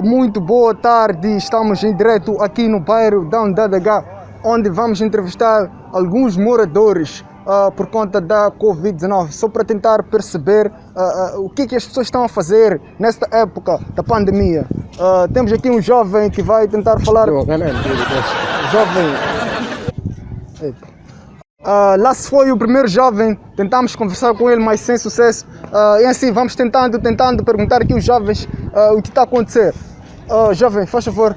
Muito boa tarde, estamos em direto aqui no bairro Down DDH, onde vamos entrevistar alguns moradores por conta da Covid-19, só para tentar perceber o que as pessoas estão a fazer nesta época da pandemia. Temos aqui um jovem que vai tentar falar. Jovem. Lá se foi o primeiro jovem, tentamos conversar com ele, mas sem sucesso. E assim vamos tentando perguntar aqui aos jovens o que está a acontecer. Jovem, faz favor,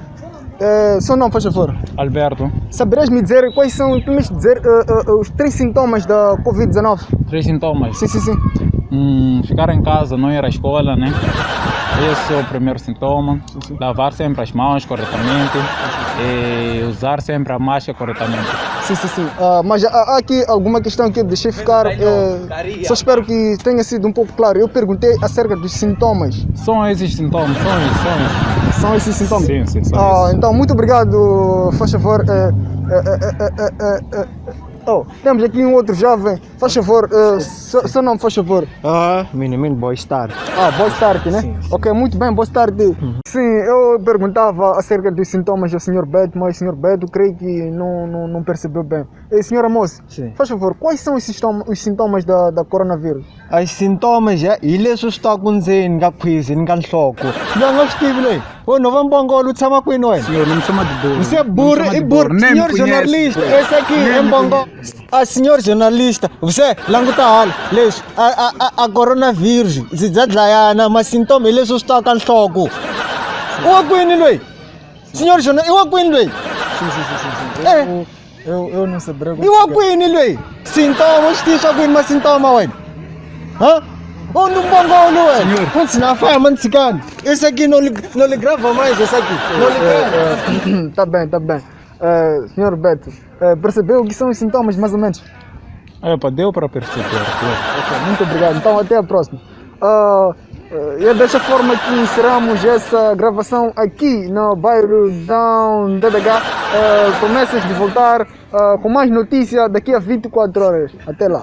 seu nome, faz favor. Alberto. Saberás me dizer quais são, os 3 sintomas da Covid-19? 3 sintomas? Sim. Ficar em casa, não ir à escola, né? Esse é o primeiro sintoma. Sim. Lavar sempre as mãos corretamente e usar sempre a máscara corretamente. Sim. Mas há aqui alguma questão que eu deixei ficar, só espero que tenha sido um pouco claro. Eu perguntei acerca dos sintomas. São esses sintomas, São esses sintomas? Sim, são esses. Então, muito obrigado, faz favor. Temos aqui um outro jovem, faz favor, seu nome, faz favor. Meu nome é Boy Stark. Boy Stark, né? Sim. Ok, muito bem, Boy Stark. Sim, eu perguntava acerca dos sintomas do Sr. Beto, mas o Sr. Beto creio que não percebeu bem. Senhora moça, faz favor, quais são os sintomas da coronavírus? Os sintomas, ele está acontecendo com isso, não can choco. Não estive lá. Não vamos Bongo, tama com nós. Senhor, não me chama de burro. Você é burro, Senhor jornalista, esse aqui é Bongo. Senhor jornalista, você, langutal, leis, a coronavírus, zidadlayana, mas sintoma, ele está com choco. O aguino, senhor jornalista, o aguino, Sim. Eu não sei breve. O aguino, sintomas, tio, aguino, mas sintoma, ué. Onde um Bongo, senhor. Quantos na fama, esse aqui não lhe grava mais, esse aqui. Não lhe grava. Tá bem. Senhor Beto, percebeu o que são os sintomas, mais ou menos? Deu para perceber. Ok, muito obrigado. Então, até a próxima. E é dessa forma que encerramos essa gravação aqui no bairro Down DDH. Promessas de voltar com mais notícias daqui a 24 horas. Até lá.